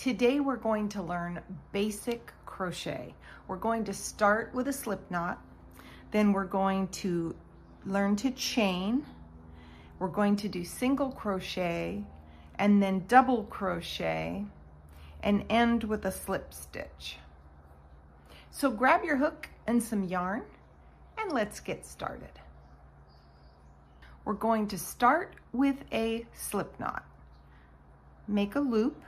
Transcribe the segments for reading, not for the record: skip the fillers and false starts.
Today we're going to learn basic crochet. We're going to start with a slip knot, then we're going to learn to chain, we're going to do single crochet, and then double crochet, and end with a slip stitch. So grab your hook and some yarn, and let's get started. We're going to start with a slip knot. Make a loop.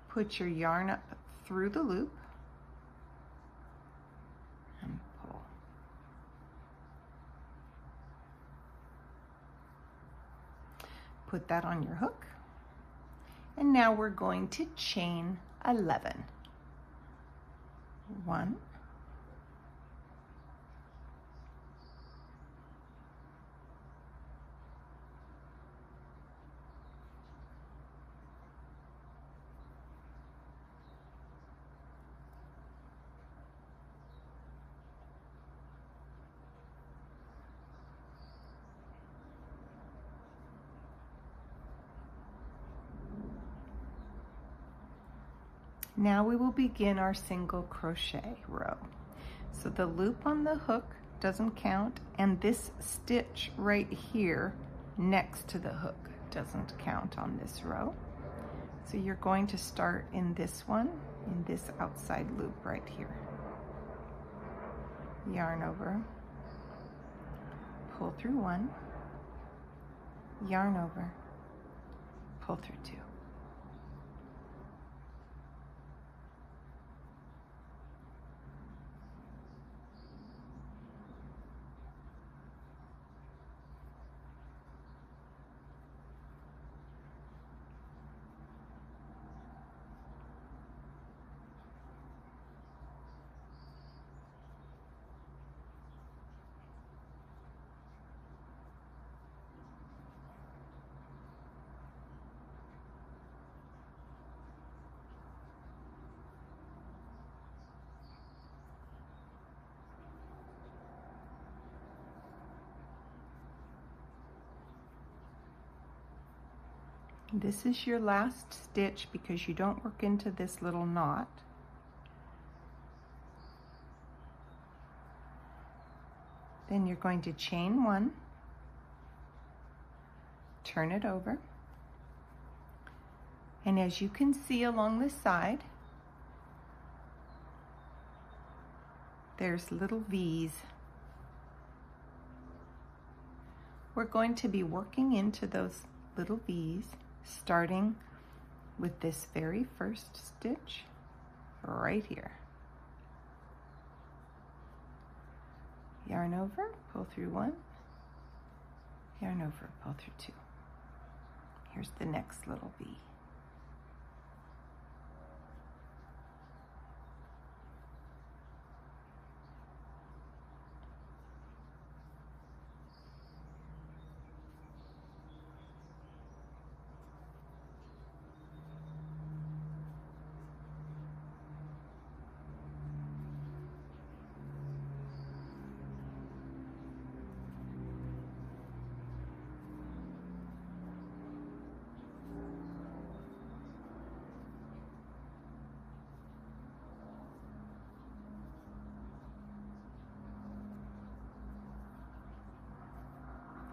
Put your yarn up through the loop and pull. Put that on your hook. And now we're going to chain 11. 1, 2. Now we will begin our single crochet row. So the loop on the hook doesn't count, and this stitch right here next to the hook doesn't count on this row. So you're going to start in this one, in this outside loop right here. Yarn over, pull through 1, yarn over, pull through 2. This is your last stitch because you don't work into this little knot. Then you're going to chain 1, turn it over, and as you can see along the side, there's little V's. We're going to be working into those little V's, starting with this very first stitch right here. Yarn over, pull through 1, yarn over, pull through 2. Here's the next little V.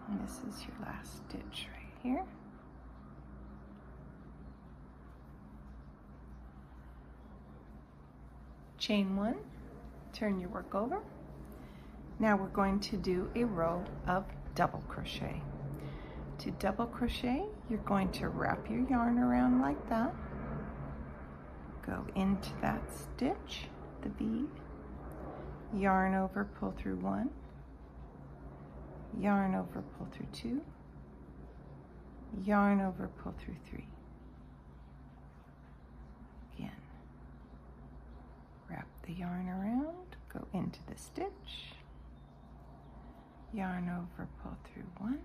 And this is your last stitch right here. Chain 1, turn your work over. Now we're going to do a row of double crochet. To double crochet, you're going to wrap your yarn around like that. Go into that stitch, the V, yarn over, pull through 1, yarn over, pull through 2, yarn over, pull through 3. Again, wrap the yarn around, go into the stitch, yarn over, pull through 1,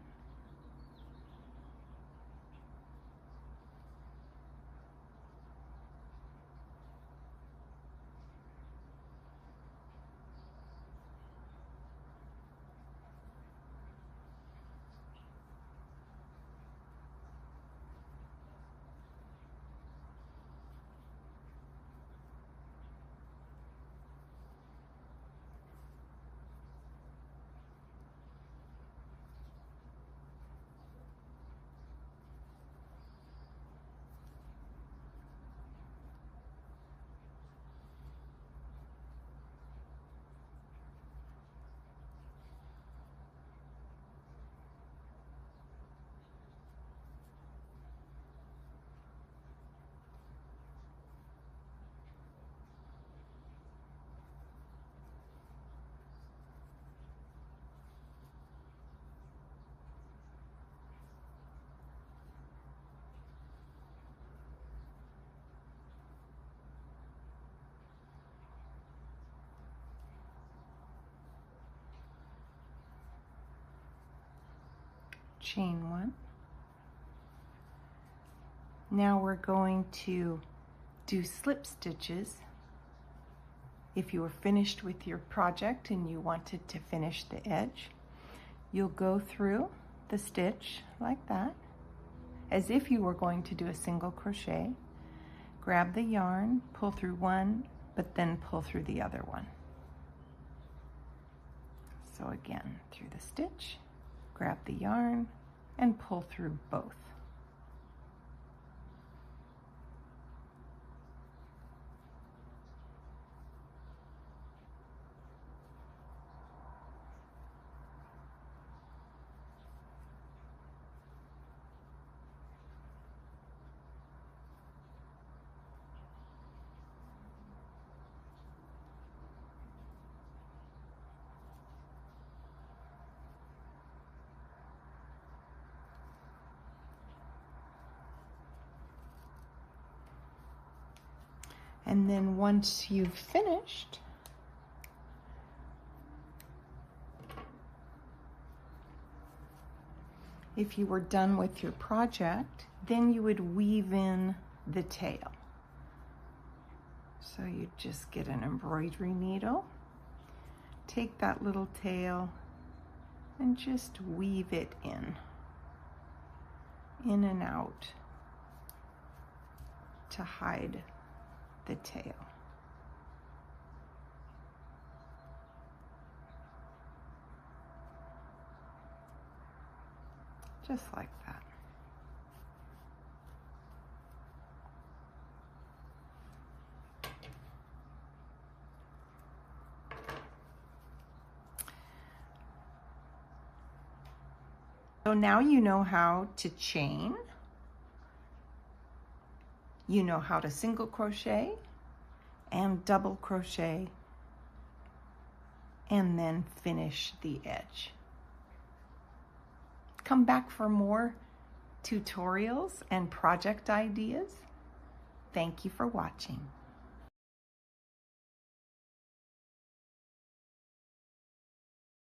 chain one. Now we're going to do slip stitches. If you were finished with your project and you wanted to finish the edge, you'll go through the stitch like that, as if you were going to do a single crochet. Grab the yarn, pull through one, but then pull through the other one. So again, through the stitch, grab the yarn, and pull through both. And then once you've finished, if you were done with your project, then you would weave in the tail. So you just get an embroidery needle, take that little tail, and just weave it in and out to hide the tail. Just like that. So now you know how to chain. You know how to single crochet and double crochet and then finish the edge. Come back for more tutorials and project ideas. Thank you for watching.